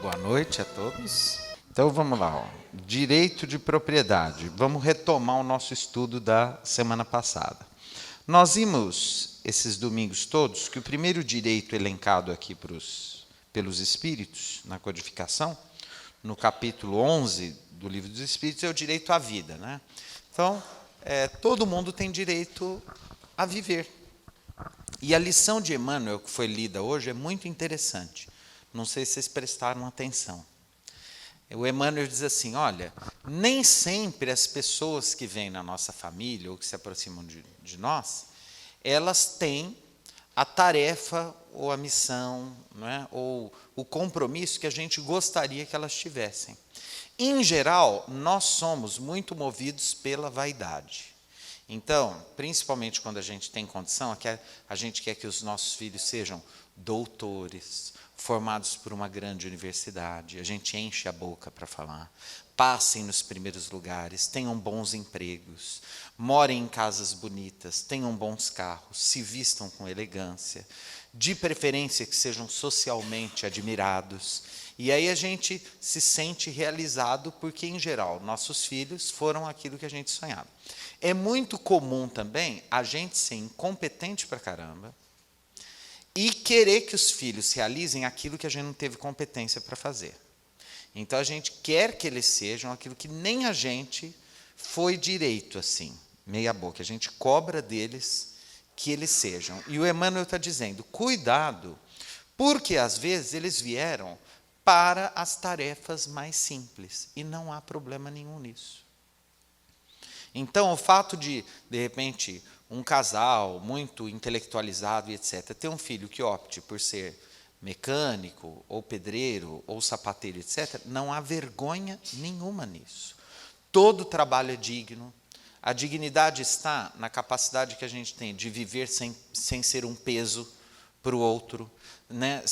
Boa noite a todos. Então vamos lá, ó. Direito de propriedade. Vamos retomar o nosso estudo da semana passada. Nós vimos esses domingos todos que o primeiro direito elencado aqui pelos Espíritos, na codificação, no capítulo 11 do Livro dos Espíritos, é o direito à vida, né? Então, todo mundo tem direito a viver. E a lição de Emmanuel, que foi lida hoje, é muito interessante. Não sei se vocês prestaram atenção. O Emmanuel diz assim, olha, nem sempre as pessoas que vêm na nossa família ou que se aproximam de nós, elas têm a tarefa ou a missão, não é? Ou o compromisso que a gente gostaria que elas tivessem. Em geral, nós somos muito movidos pela vaidade. Então, principalmente quando a gente tem condição, a gente quer que os nossos filhos sejam doutores, formados por uma grande universidade, a gente enche a boca para falar, passem nos primeiros lugares, tenham bons empregos, morem em casas bonitas, tenham bons carros, se vistam com elegância, de preferência que sejam socialmente admirados. E aí a gente se sente realizado porque, em geral, nossos filhos foram aquilo que a gente sonhava. É muito comum também a gente ser incompetente pra caramba e querer que os filhos realizem aquilo que a gente não teve competência para fazer. Então a gente quer que eles sejam aquilo que nem a gente foi direito assim, meia boca. A gente cobra deles que eles sejam. E o Emmanuel está dizendo, cuidado, porque às vezes eles vieram para as tarefas mais simples e não há problema nenhum nisso. Então, o fato de repente, um casal muito intelectualizado e etc., ter um filho que opte por ser mecânico, ou pedreiro, ou sapateiro, etc., não há vergonha nenhuma nisso. Todo trabalho é digno. A dignidade está na capacidade que a gente tem de viver sem ser um peso para o outro, né?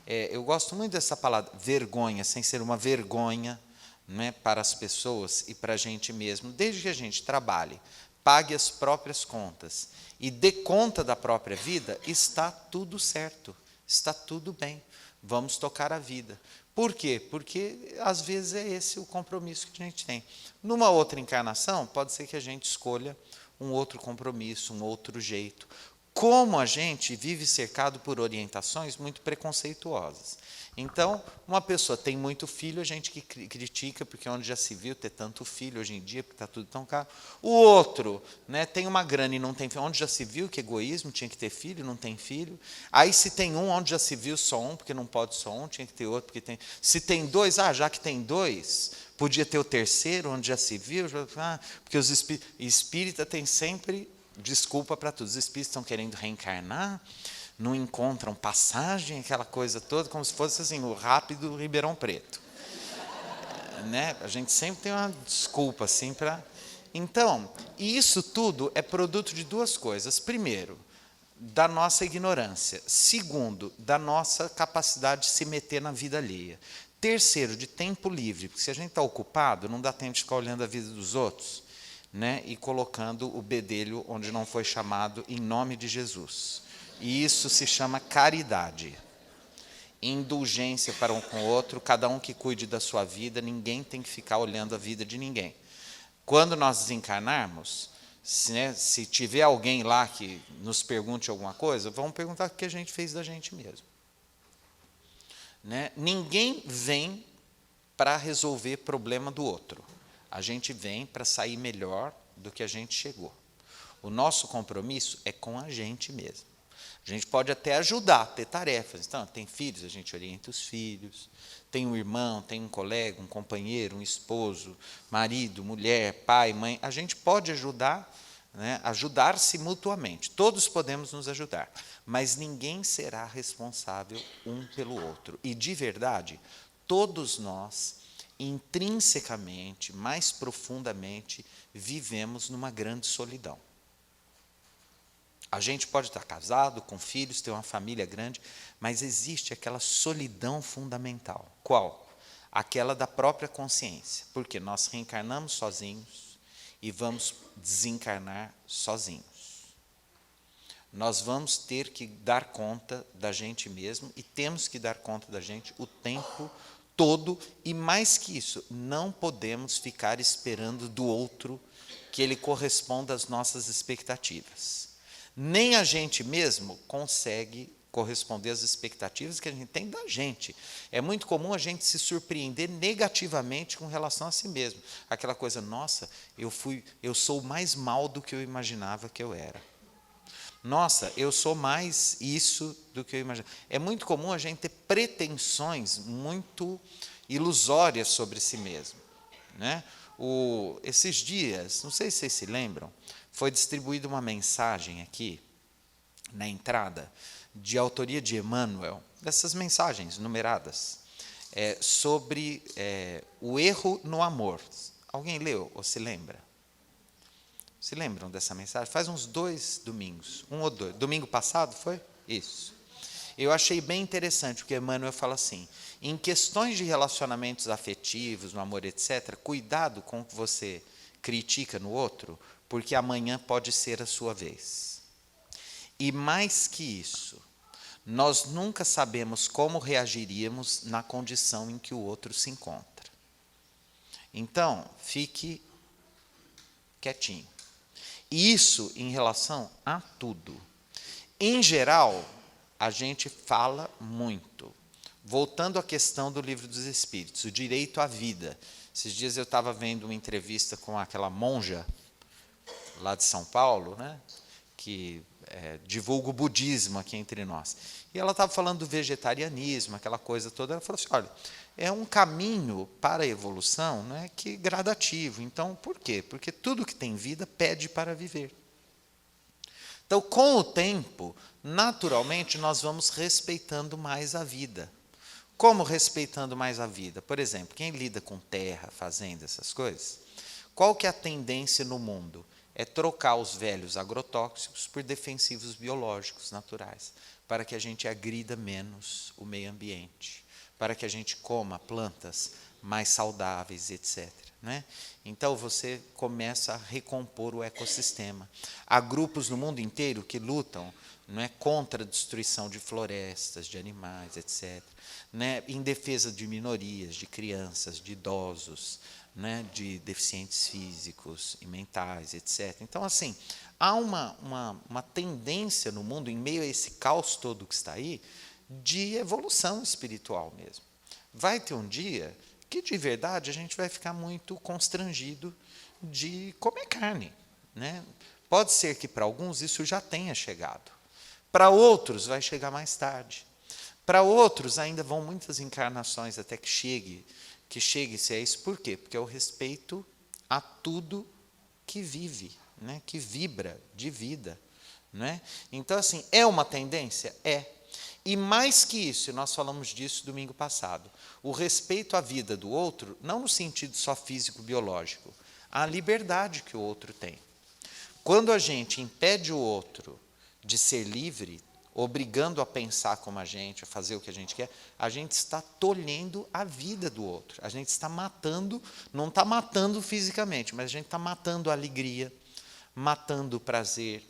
Eu gosto muito dessa palavra, vergonha, sem ser uma vergonha, né, para as pessoas e para a gente mesmo, desde que a gente trabalhe, pague as próprias contas e dê conta da própria vida, está tudo certo, está tudo bem, vamos tocar a vida. Por quê? Porque às vezes é esse o compromisso que a gente tem. Numa outra encarnação, pode ser que a gente escolha um outro compromisso, um outro jeito. Como a gente vive cercado por orientações muito preconceituosas. Então, uma pessoa tem muito filho, a gente que critica, porque onde já se viu ter tanto filho hoje em dia, porque está tudo tão caro. O outro, né, tem uma grana e não tem filho. Onde já se viu que egoísmo, tinha que ter filho, não tem filho. Aí se tem um, onde já se viu só um, porque não pode só um, tinha que ter outro, porque tem. Se tem dois, já que tem dois, podia ter o terceiro, onde já se viu. Porque os espíritas têm sempre desculpa para tudo. Os espíritos estão querendo reencarnar, não encontram passagem, aquela coisa toda, como se fosse assim, o rápido Ribeirão Preto. Né? A gente sempre tem uma desculpa assim para. Então, isso tudo é produto de duas coisas. Primeiro, da nossa ignorância. Segundo, da nossa capacidade de se meter na vida alheia. Terceiro, de tempo livre, porque se a gente está ocupado, não dá tempo de ficar olhando a vida dos outros, né? E colocando o bedelho onde não foi chamado em nome de Jesus. E isso se chama caridade. Indulgência para um com o outro, cada um que cuide da sua vida, ninguém tem que ficar olhando a vida de ninguém. Quando nós desencarnarmos, se tiver alguém lá que nos pergunte alguma coisa, vamos perguntar o que a gente fez da gente mesmo. Né? Ninguém vem para resolver problema do outro. A gente vem para sair melhor do que a gente chegou. O nosso compromisso é com a gente mesmo. A gente pode até ajudar, ter tarefas. Então, tem filhos, a gente orienta os filhos. Tem um irmão, tem um colega, um companheiro, um esposo, marido, mulher, pai, mãe. A gente pode ajudar, né, ajudar-se mutuamente. Todos podemos nos ajudar. Mas ninguém será responsável um pelo outro. E, de verdade, todos nós, intrinsecamente, mais profundamente, vivemos numa grande solidão. A gente pode estar casado, com filhos, ter uma família grande, mas existe aquela solidão fundamental. Qual? Aquela da própria consciência. Porque nós reencarnamos sozinhos e vamos desencarnar sozinhos. nós vamos ter que dar conta da gente mesmo e temos que dar conta da gente o tempo todo. E mais que isso, não podemos ficar esperando do outro que ele corresponda às nossas expectativas. Nem a gente mesmo consegue corresponder às expectativas que a gente tem da gente. É muito comum a gente se surpreender negativamente com relação a si mesmo. Aquela coisa, nossa, eu sou mais mal do que eu imaginava que eu era. Nossa, eu sou mais isso do que eu imaginava. É muito comum a gente ter pretensões muito ilusórias sobre si mesmo, né? Esses dias, não sei se vocês se lembram, foi distribuída uma mensagem aqui, na entrada, de autoria de Emmanuel, dessas mensagens numeradas, sobre o erro no amor. Alguém leu ou se lembra? Se lembram dessa mensagem? Faz uns 2 domingos, 1 ou 2. Domingo passado foi? Isso. Eu achei bem interessante, porque Emmanuel fala assim, em questões de relacionamentos afetivos, no amor, etc., cuidado com o que você critica no outro, porque amanhã pode ser a sua vez. E mais que isso, nós nunca sabemos como reagiríamos na condição em que o outro se encontra. Então, fique quietinho. Isso em relação a tudo. Em geral, a gente fala muito. Voltando à questão do Livro dos Espíritos, o direito à vida. Esses dias eu estava vendo uma entrevista com aquela monja lá de São Paulo, né, que divulga o budismo aqui entre nós. E ela estava falando do vegetarianismo, aquela coisa toda. Ela falou assim, olha, é um caminho para a evolução, né, que gradativo. Então, por quê? Porque tudo que tem vida pede para viver. Então, com o tempo, naturalmente, nós vamos respeitando mais a vida. Como respeitando mais a vida? Por exemplo, quem lida com terra, fazenda, essas coisas, qual que é a tendência no mundo? É trocar os velhos agrotóxicos por defensivos biológicos naturais, para que a gente agrida menos o meio ambiente, para que a gente coma plantas mais saudáveis, etc. Né? Então, você começa a recompor o ecossistema. Há grupos no mundo inteiro que lutam, não é, contra a destruição de florestas, de animais, etc., né, em defesa de minorias, de crianças, de idosos, né, de deficientes físicos e mentais, etc. Então, assim, há uma tendência no mundo, em meio a esse caos todo que está aí, de evolução espiritual mesmo. Vai ter um dia que, de verdade, a gente vai ficar muito constrangido de comer carne, né? Pode ser que para alguns isso já tenha chegado. Para outros vai chegar mais tarde. Para outros ainda vão muitas encarnações até que chegue-se a isso. Por quê? Porque é o respeito a tudo que vive, né? Que vibra de vida. Né? Então, assim, é uma tendência? É. E mais que isso, e nós falamos disso domingo passado, o respeito à vida do outro, não no sentido só físico-biológico, a liberdade que o outro tem. Quando a gente impede o outro de ser livre, obrigando a pensar como a gente, a fazer o que a gente quer, a gente está tolhendo a vida do outro. A gente está matando, não está matando fisicamente, mas a gente está matando a alegria, matando o prazer,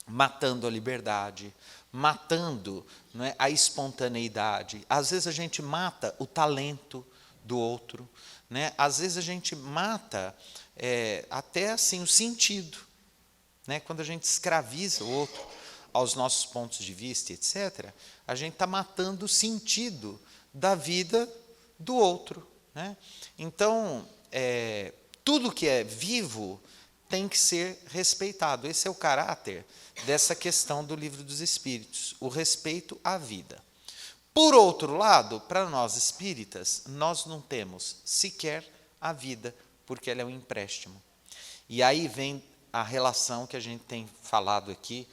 matando a liberdade, matando, não é, a espontaneidade. Às vezes a gente mata o talento do outro, né? Às vezes a gente mata até assim o sentido, né? Quando a gente escraviza o outro aos nossos pontos de vista, etc., a gente está matando o sentido da vida do outro. Né? Então, tudo que é vivo tem que ser respeitado. Esse é o caráter dessa questão do Livro dos Espíritos, o respeito à vida. Por outro lado, para nós espíritas, nós não temos sequer a vida, porque ela é um empréstimo. E aí vem a relação que a gente tem falado aqui.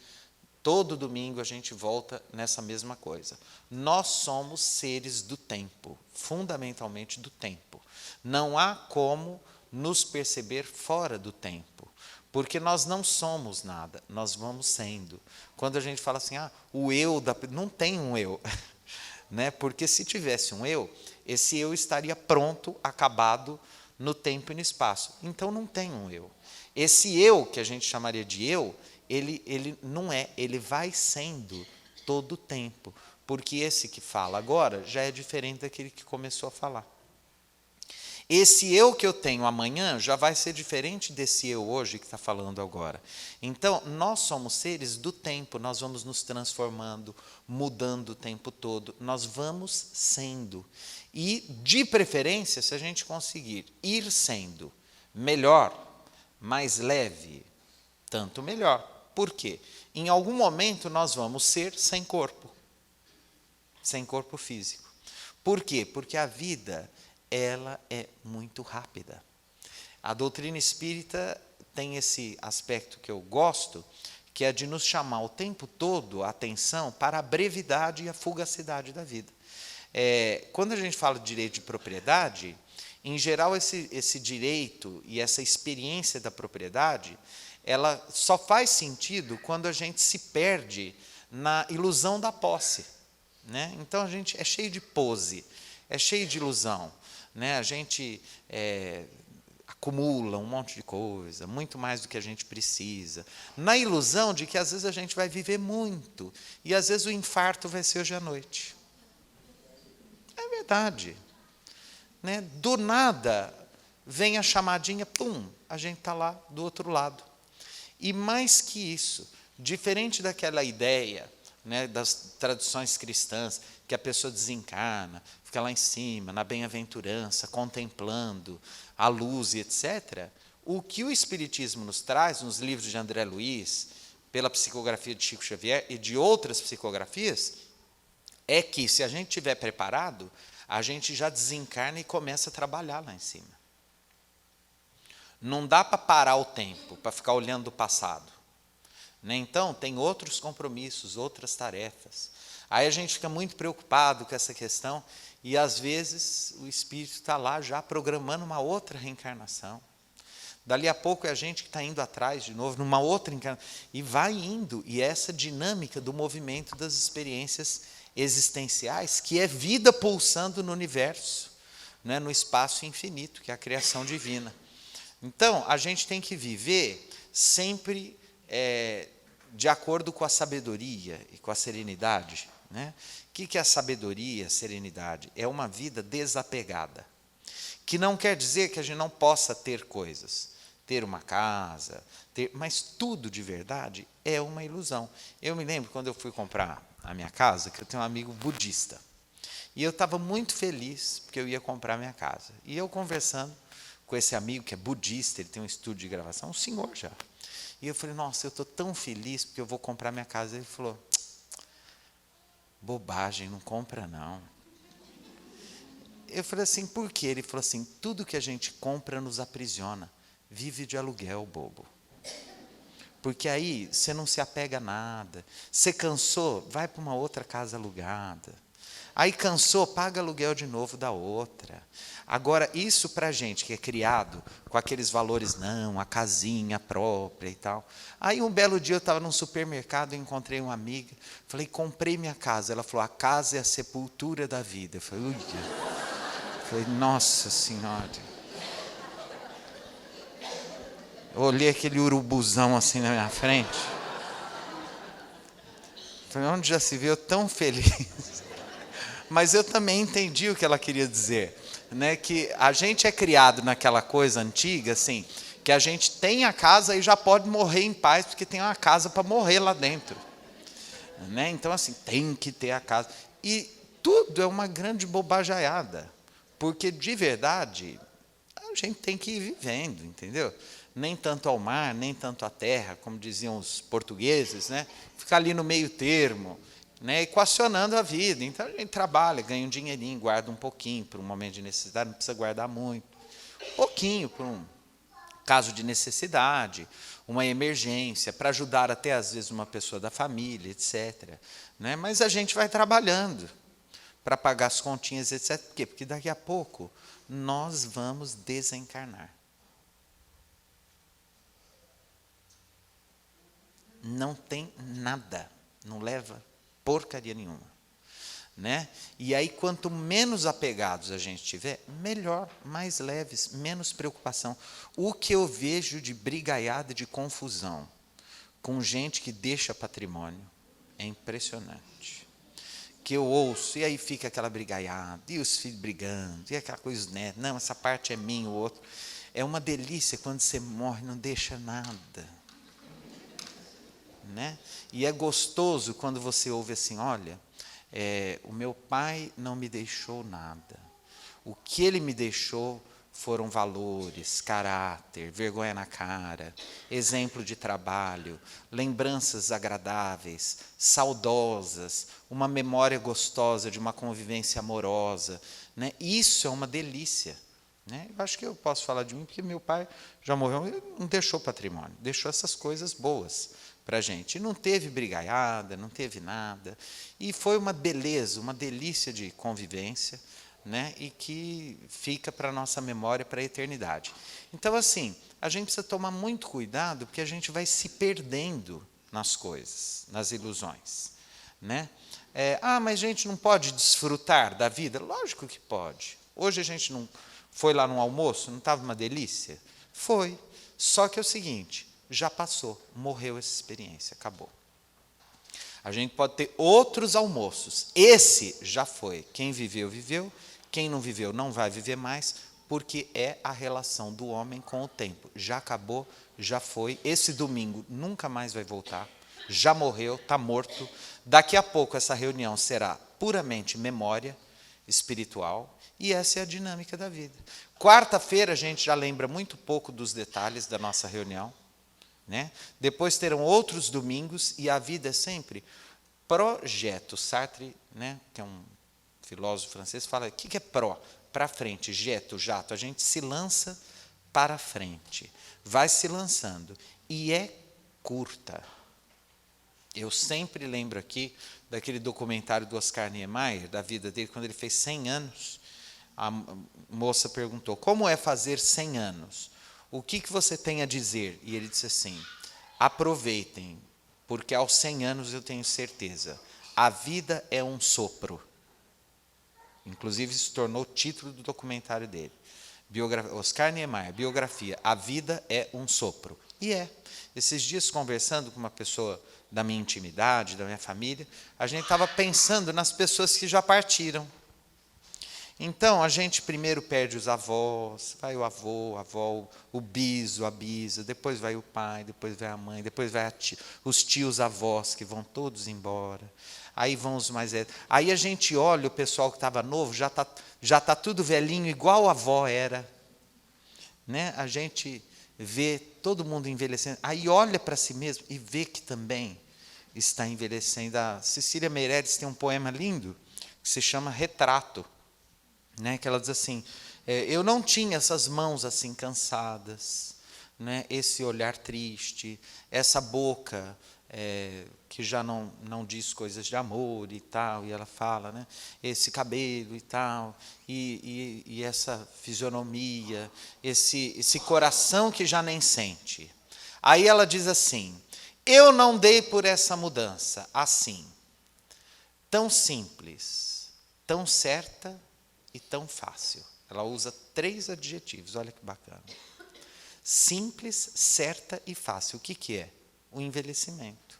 Todo domingo a gente volta nessa mesma coisa. Nós somos seres do tempo, fundamentalmente do tempo. Não há como nos perceber fora do tempo, porque nós não somos nada, nós vamos sendo. Quando a gente fala assim, o eu, não tem um eu, né? Porque se tivesse um eu, esse eu estaria pronto, acabado no tempo e no espaço. Então não tem um eu. Esse eu, que a gente chamaria de eu, ele não é, ele vai sendo todo o tempo, porque esse que fala agora já é diferente daquele que começou a falar. Esse eu que eu tenho amanhã já vai ser diferente desse eu hoje que está falando agora. Então, nós somos seres do tempo, nós vamos nos transformando, mudando o tempo todo, nós vamos sendo. E, de preferência, se a gente conseguir ir sendo melhor, mais leve, tanto melhor. Por quê? Em algum momento nós vamos ser sem corpo físico. Por quê? Porque a vida, ela é muito rápida. A doutrina espírita tem esse aspecto que eu gosto, que é de nos chamar o tempo todo a atenção para a brevidade e a fugacidade da vida. Quando a gente fala de direito de propriedade, em geral esse direito e essa experiência da propriedade, ela só faz sentido quando a gente se perde na ilusão da posse. Né? Então a gente é cheio de pose, é cheio de ilusão. Né? A gente acumula um monte de coisa, muito mais do que a gente precisa, na ilusão de que às vezes a gente vai viver muito, e às vezes o infarto vai ser hoje à noite. É verdade. Né? Do nada, vem a chamadinha, pum, a gente está lá do outro lado. E mais que isso, diferente daquela ideia, né, das tradições cristãs, que a pessoa desencarna, fica lá em cima, na bem-aventurança, contemplando a luz e etc., o que o Espiritismo nos traz, nos livros de André Luiz, pela psicografia de Chico Xavier e de outras psicografias, é que, se a gente estiver preparado, a gente já desencarna e começa a trabalhar lá em cima. Não dá para parar o tempo, para ficar olhando o passado. Né? Então, tem outros compromissos, outras tarefas. Aí a gente fica muito preocupado com essa questão e, às vezes, o espírito está lá já programando uma outra reencarnação. Dali a pouco é a gente que está indo atrás de novo, numa outra encarnação. E vai indo. E essa dinâmica do movimento das experiências existenciais, que é vida pulsando no universo, né? No espaço infinito, que é a criação divina. Então, a gente tem que viver sempre de acordo com a sabedoria e com a serenidade. Né? O que é a sabedoria, a serenidade? É uma vida desapegada, que não quer dizer que a gente não possa ter coisas, ter uma casa, mas tudo de verdade é uma ilusão. Eu me lembro quando eu fui comprar a minha casa, que eu tenho um amigo budista, e eu estava muito feliz porque eu ia comprar a minha casa. E eu conversando com esse amigo que é budista, ele tem um estúdio de gravação, um senhor já. E eu falei, nossa, eu estou tão feliz porque eu vou comprar minha casa. Ele falou, bobagem, não compra não. Eu falei assim, por quê? Ele falou assim, tudo que a gente compra nos aprisiona. Vive de aluguel, bobo. Porque aí você não se apega a nada. Você cansou, vai para uma outra casa alugada. Aí cansou, paga aluguel de novo da outra. Agora, isso para a gente que é criado com aqueles valores, não, a casinha própria e tal. Aí um belo dia eu estava num supermercado, encontrei uma amiga, falei, comprei minha casa. Ela falou, a casa é a sepultura da vida. Eu falei, ui. Falei, nossa Senhora. Eu olhei aquele urubuzão assim na minha frente. Falei, onde já se viu tão feliz? Mas eu também entendi o que ela queria dizer. Né? Que a gente é criado naquela coisa antiga, assim, que a gente tem a casa e já pode morrer em paz, porque tem uma casa para morrer lá dentro. Né? Então, assim, tem que ter a casa. E tudo é uma grande bobajaiada. Porque, de verdade, a gente tem que ir vivendo, entendeu? Nem tanto ao mar, nem tanto à terra, como diziam os portugueses, né? Ficar ali no meio termo, né? Equacionando a vida. Então, a gente trabalha, ganha um dinheirinho, guarda um pouquinho para um momento de necessidade, não precisa guardar muito. Um pouquinho para um caso de necessidade, uma emergência, para ajudar até, às vezes, uma pessoa da família, etc. Né? Mas a gente vai trabalhando para pagar as continhas, etc. Por quê? Porque daqui a pouco nós vamos desencarnar. Não tem nada, não leva porcaria nenhuma. Né? E aí, quanto menos apegados a gente tiver, melhor, mais leves, menos preocupação. O que eu vejo de brigaiada, de confusão, com gente que deixa patrimônio. É impressionante. Que eu ouço, e aí fica aquela brigaiada, e os filhos brigando, e aquela coisa, os netos, não, essa parte é minha, o outro. É uma delícia quando você morre, não deixa nada. Né? E é gostoso quando você ouve assim, olha, o meu pai não me deixou nada. O que ele me deixou foram valores, caráter, vergonha na cara, exemplo de trabalho, lembranças agradáveis, saudosas, uma memória gostosa de uma convivência amorosa. Né? Isso é uma delícia. Né? Eu acho que eu posso falar de mim, porque meu pai já morreu, ele não deixou patrimônio, deixou essas coisas boas para a gente. E não teve brigaiada, não teve nada. E foi uma beleza, uma delícia de convivência, né? E que fica para a nossa memória para a eternidade. Então, assim, a gente precisa tomar muito cuidado, porque a gente vai se perdendo nas coisas, nas ilusões. Né? Mas a gente não pode desfrutar da vida? Lógico que pode. Hoje a gente não foi lá no almoço, não estava uma delícia? Foi. Só que é o seguinte, já passou, morreu essa experiência, acabou. A gente pode ter outros almoços. Esse já foi. Quem viveu, viveu. Quem não viveu, não vai viver mais, porque é a relação do homem com o tempo. Já acabou, já foi. Esse domingo nunca mais vai voltar. Já morreu, está morto. Daqui a pouco essa reunião será puramente memória espiritual, e essa é a dinâmica da vida. Quarta-feira a gente já lembra muito pouco dos detalhes da nossa reunião. Né? Depois terão outros domingos, e a vida é sempre projeto. Sartre, né, que é um filósofo francês, fala, o que é pró? Para frente, jeto, jato, a gente se lança para frente, vai se lançando, e é curta. Eu sempre lembro aqui daquele documentário do Oscar Niemeyer, da vida dele, quando ele fez 100 anos, a moça perguntou, como é fazer 100 anos? O que você tem a dizer? E ele disse assim, aproveitem, porque aos 100 anos eu tenho certeza, a vida é um sopro. Inclusive se tornou o título do documentário dele. Oscar Niemeyer, biografia, a vida é um sopro. E é. Esses dias conversando com uma pessoa da minha intimidade, da minha família, a gente estava pensando nas pessoas que já partiram. Então, a gente primeiro perde os avós, vai o avô, a avó, o biso, a bisa, depois vai o pai, depois vai a mãe, depois vai os tios avós, que vão todos embora. Aí vão os mais velhos. Aí a gente olha, o pessoal que estava novo, já tá tudo velhinho, igual a avó era. Né? A gente vê todo mundo envelhecendo. Aí olha para si mesmo e vê que também está envelhecendo. A Cecília Meirelles tem um poema lindo, que se chama Retrato. Né, que ela diz assim, eu não tinha essas mãos assim cansadas, né, esse olhar triste, essa boca que já não diz coisas de amor e tal, e ela fala, né, esse cabelo e tal, e essa fisionomia, esse coração que já nem sente. Aí ela diz assim, eu não dei por essa mudança assim, tão simples, tão certa, e tão fácil. Ela usa 3 adjetivos, olha que bacana. Simples, certa e fácil. O que é? O envelhecimento.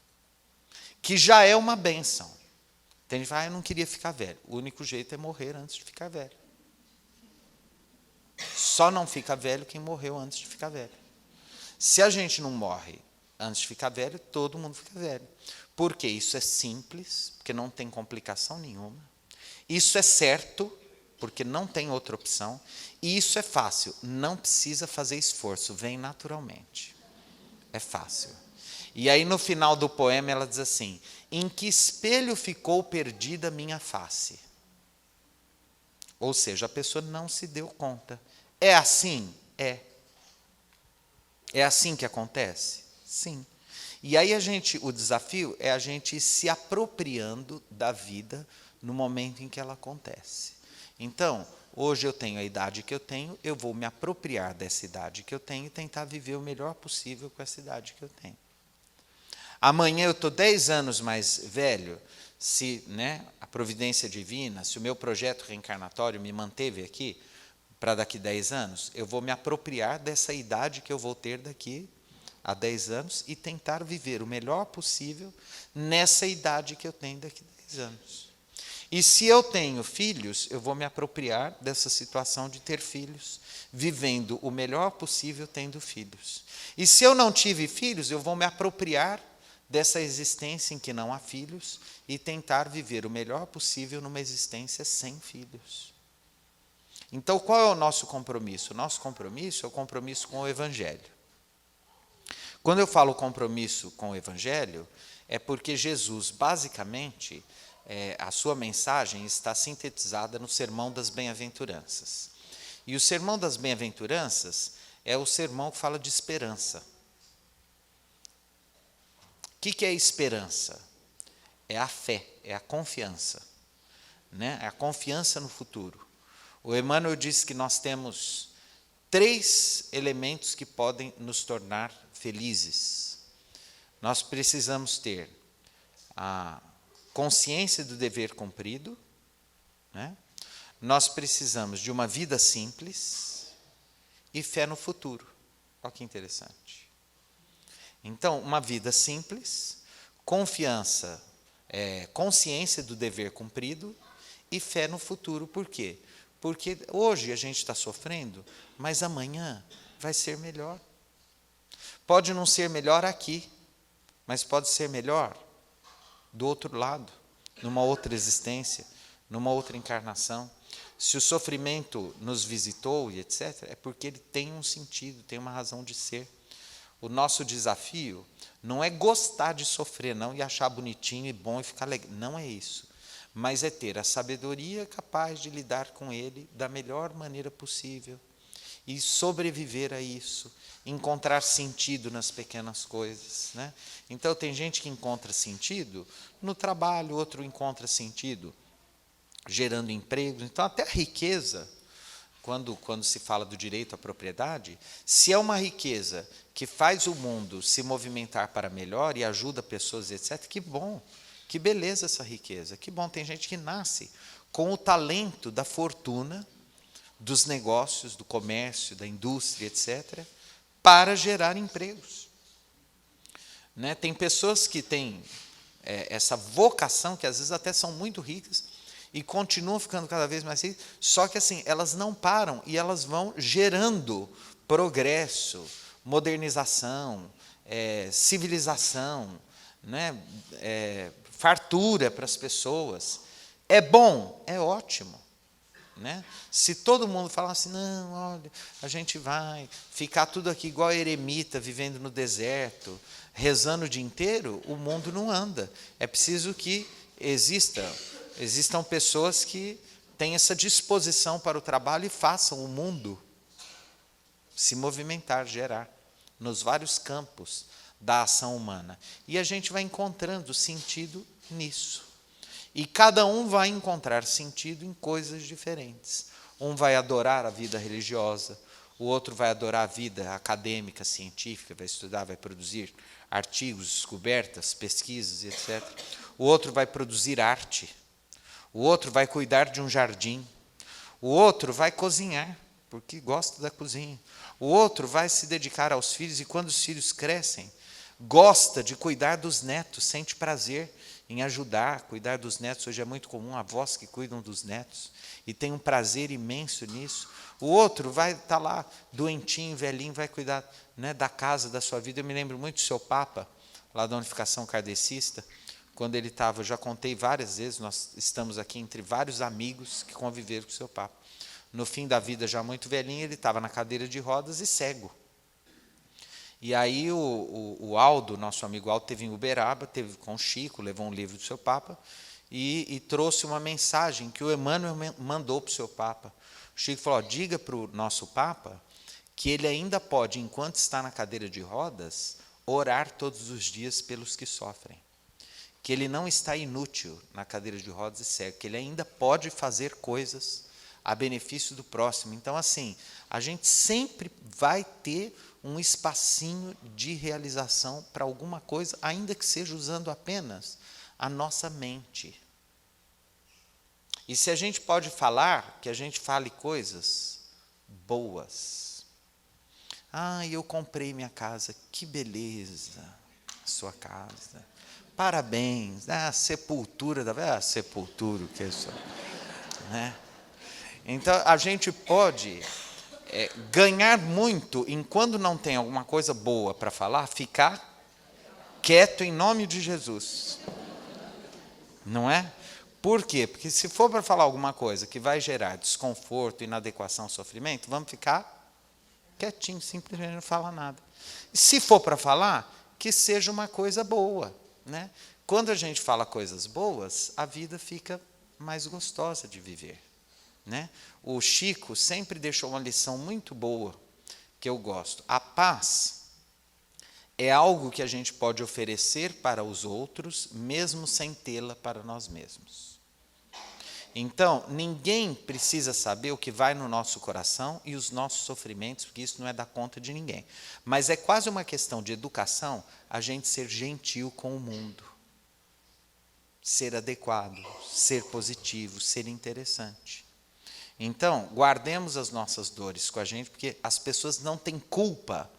Que já é uma bênção. Tem gente que fala, eu não queria ficar velho. O único jeito é morrer antes de ficar velho. Só não fica velho quem morreu antes de ficar velho. Se a gente não morre antes de ficar velho, todo mundo fica velho. Porque isso é simples, porque não tem complicação nenhuma. Isso é certo, porque não tem outra opção, e isso é fácil, não precisa fazer esforço, vem naturalmente. É fácil. E aí no final do poema ela diz assim, em que espelho ficou perdida minha face? Ou seja, a pessoa não se deu conta. É assim? É. É assim que acontece? Sim. E aí o desafio é a gente ir se apropriando da vida no momento em que ela acontece. Então, hoje eu tenho a idade que eu tenho, eu vou me apropriar dessa idade que eu tenho e tentar viver o melhor possível com essa idade que eu tenho. Amanhã eu estou 10 anos mais velho, se a providência divina, se o meu projeto reencarnatório me manteve aqui para daqui 10 anos, eu vou me apropriar dessa idade que eu vou ter daqui há 10 anos e tentar viver o melhor possível nessa idade que eu tenho daqui a 10 anos. E se eu tenho filhos, eu vou me apropriar dessa situação de ter filhos, vivendo o melhor possível tendo filhos. E se eu não tive filhos, eu vou me apropriar dessa existência em que não há filhos e tentar viver o melhor possível numa existência sem filhos. Então, qual é o nosso compromisso? O nosso compromisso é o compromisso com o Evangelho. Quando eu falo compromisso com o Evangelho, é porque Jesus, basicamente, a sua mensagem está sintetizada no Sermão das Bem-aventuranças. E o Sermão das Bem-aventuranças é o sermão que fala de esperança. O que é esperança? É a fé, é a confiança, né? É a confiança no futuro. O Emmanuel diz que nós temos 3 elementos que podem nos tornar felizes. Nós precisamos ter a consciência do dever cumprido, né? Nós precisamos de uma vida simples e fé no futuro. Olha que interessante. Então, uma vida simples, confiança, consciência do dever cumprido e fé no futuro. Por quê? Porque hoje a gente está sofrendo, mas amanhã vai ser melhor. Pode não ser melhor aqui, mas pode ser melhor do outro lado, numa outra existência, numa outra encarnação. Se o sofrimento nos visitou e etc., é porque ele tem um sentido, tem uma razão de ser. O nosso desafio não é gostar de sofrer, não, e achar bonitinho e bom e ficar legal. Não é isso. Mas é ter a sabedoria capaz de lidar com ele da melhor maneira possível e sobreviver a isso, encontrar sentido nas pequenas coisas, né? Então, tem gente que encontra sentido no trabalho, outro encontra sentido gerando empregos. Então, até a riqueza, quando se fala do direito à propriedade, se é uma riqueza que faz o mundo se movimentar para melhor e ajuda pessoas, etc., que bom, que beleza essa riqueza, que bom. Tem gente que nasce com o talento da fortuna, dos negócios, do comércio, da indústria, etc., para gerar empregos. Né? Tem pessoas que têm essa vocação, que às vezes até são muito ricas, e continuam ficando cada vez mais ricas, só que assim, elas não param e elas vão gerando progresso, modernização, civilização, né? Fartura para as pessoas. É bom? É ótimo. Né? Se todo mundo falasse, não, olha, a gente vai ficar tudo aqui igual a eremita, vivendo no deserto, rezando o dia inteiro, o mundo não anda. É preciso que existam pessoas que têm essa disposição para o trabalho e façam o mundo se movimentar, gerar, nos vários campos da ação humana. E a gente vai encontrando sentido nisso. E cada um vai encontrar sentido em coisas diferentes. Um vai adorar a vida religiosa, o outro vai adorar a vida acadêmica, científica, vai estudar, vai produzir artigos, descobertas, pesquisas, etc. O outro vai produzir arte. O outro vai cuidar de um jardim. O outro vai cozinhar, porque gosta da cozinha. O outro vai se dedicar aos filhos e, quando os filhos crescem, gosta de cuidar dos netos, sente prazer em ajudar, cuidar dos netos. Hoje é muito comum avós que cuidam dos netos e tem um prazer imenso nisso. O outro vai estar lá, doentinho, velhinho, vai cuidar, né, da casa, da sua vida. Eu me lembro muito do seu Papa, lá da Unificação Kardecista, quando ele estava, eu já contei várias vezes, nós estamos aqui entre vários amigos que conviveram com o seu Papa. No fim da vida, já muito velhinho, ele estava na cadeira de rodas e cego. E aí o Aldo, nosso amigo Aldo, teve em Uberaba, teve com o Chico, levou um livro do seu Papa e trouxe uma mensagem que o Emmanuel mandou para o seu Papa. O Chico falou, diga para o nosso Papa que ele ainda pode, enquanto está na cadeira de rodas, orar todos os dias pelos que sofrem. Que ele não está inútil na cadeira de rodas e cego, que ele ainda pode fazer coisas a benefício do próximo. Então, assim, a gente sempre vai ter um espacinho de realização para alguma coisa, ainda que seja usando apenas a nossa mente. E se a gente pode falar, que a gente fale coisas boas. Ah, eu comprei minha casa. Que beleza, sua casa. Parabéns. Ah, sepultura da... sepultura, o que é isso? Né? Então, a gente pode ganhar muito em quando não tem alguma coisa boa para falar, ficar quieto em nome de Jesus. Não é? Por quê? Porque se for para falar alguma coisa que vai gerar desconforto, inadequação, sofrimento, vamos ficar quietinho, simplesmente não falar nada. E se for para falar, que seja uma coisa boa. Né? Quando a gente fala coisas boas, a vida fica mais gostosa de viver. Né? O Chico sempre deixou uma lição muito boa, que eu gosto. A paz é algo que a gente pode oferecer para os outros, mesmo sem tê-la para nós mesmos. Então, ninguém precisa saber o que vai no nosso coração e os nossos sofrimentos, porque isso não é dar conta de ninguém. Mas é quase uma questão de educação a gente ser gentil com o mundo, ser adequado, ser positivo, ser interessante. Então, guardemos as nossas dores com a gente, porque as pessoas não têm culpa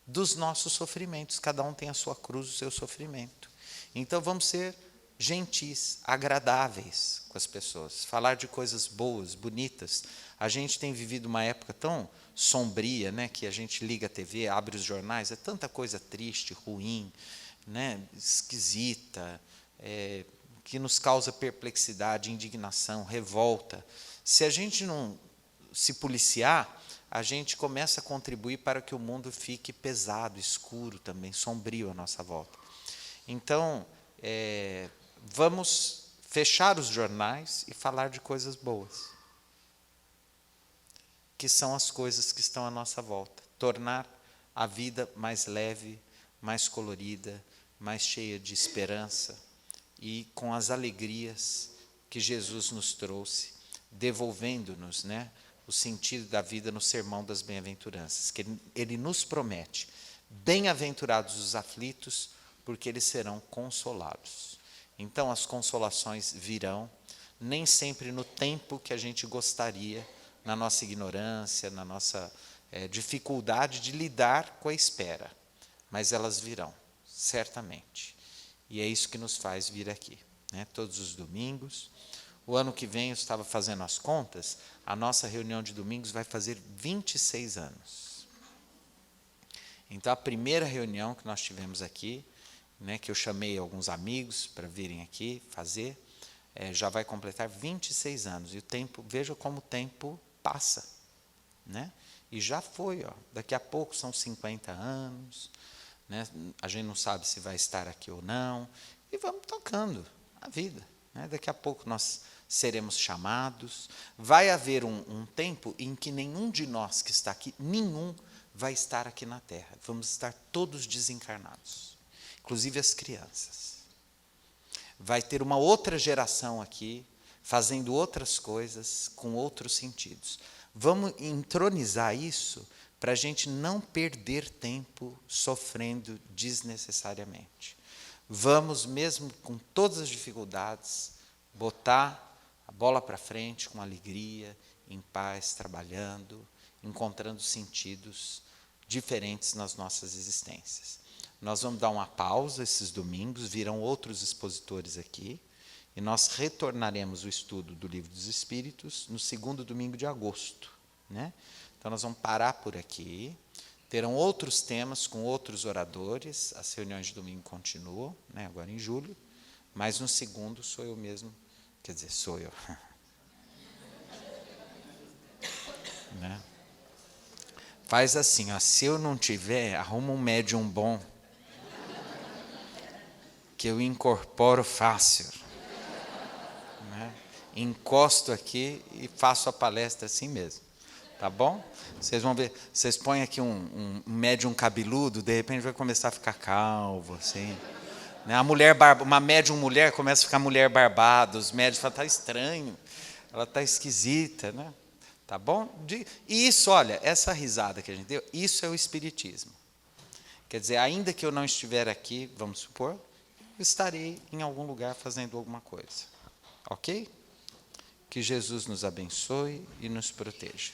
dos nossos sofrimentos. Cada um tem a sua cruz, o seu sofrimento. Então, vamos ser gentis, agradáveis com as pessoas. Falar de coisas boas, bonitas. A gente tem vivido uma época tão sombria, né, que a gente liga a TV, abre os jornais, é tanta coisa triste, ruim, né, esquisita, que nos causa perplexidade, indignação, revolta. Se a gente não se policiar, a gente começa a contribuir para que o mundo fique pesado, escuro também, sombrio à nossa volta. Então, vamos fechar os jornais e falar de coisas boas, que são as coisas que estão à nossa volta. Tornar a vida mais leve, mais colorida, mais cheia de esperança e com as alegrias que Jesus nos trouxe, devolvendo-nos, né, o sentido da vida no sermão das bem-aventuranças, que ele nos promete: bem-aventurados os aflitos, porque eles serão consolados. Então as consolações virão, nem sempre no tempo que a gente gostaria, na nossa ignorância, na nossa dificuldade de lidar com a espera, mas elas virão, certamente. E é isso que nos faz vir aqui, né, todos os domingos. O ano que vem, eu estava fazendo as contas, a nossa reunião de domingos vai fazer 26 anos. Então, a primeira reunião que nós tivemos aqui, né, que eu chamei alguns amigos para virem aqui fazer, já vai completar 26 anos. E o tempo, veja como o tempo passa. Né? E já foi, ó, daqui a pouco são 50 anos, né? A gente não sabe se vai estar aqui ou não, e vamos tocando a vida. Né? Daqui a pouco nós seremos chamados, vai haver um tempo em que nenhum de nós que está aqui, nenhum vai estar aqui na Terra, vamos estar todos desencarnados, inclusive as crianças. Vai ter uma outra geração aqui, fazendo outras coisas, com outros sentidos. Vamos entronizar isso para a gente não perder tempo sofrendo desnecessariamente. Vamos, mesmo com todas as dificuldades, botar a bola para frente com alegria, em paz, trabalhando, encontrando sentidos diferentes nas nossas existências. Nós vamos dar uma pausa esses domingos, virão outros expositores aqui, e nós retornaremos o estudo do Livro dos Espíritos no segundo domingo de agosto. Né? Então, nós vamos parar por aqui. Terão outros temas com outros oradores. As reuniões de domingo continuam, né, agora em julho. Mas no segundo sou eu mesmo. Quer dizer, sou eu. Né? Faz assim, ó, se eu não tiver, arruma um médium bom, que eu incorporo fácil. Né? Encosto aqui e faço a palestra assim mesmo. Tá bom? Vocês vão ver, vocês põem aqui um médium cabeludo, de repente vai começar a ficar calvo, assim. Né? Uma médium mulher começa a ficar mulher barbada, os médios falam, está estranho, ela está esquisita, né? Tá bom? E isso, olha, essa risada que a gente deu, isso é o espiritismo. Quer dizer, ainda que eu não estiver aqui, vamos supor, eu estarei em algum lugar fazendo alguma coisa. Ok? Que Jesus nos abençoe e nos proteja.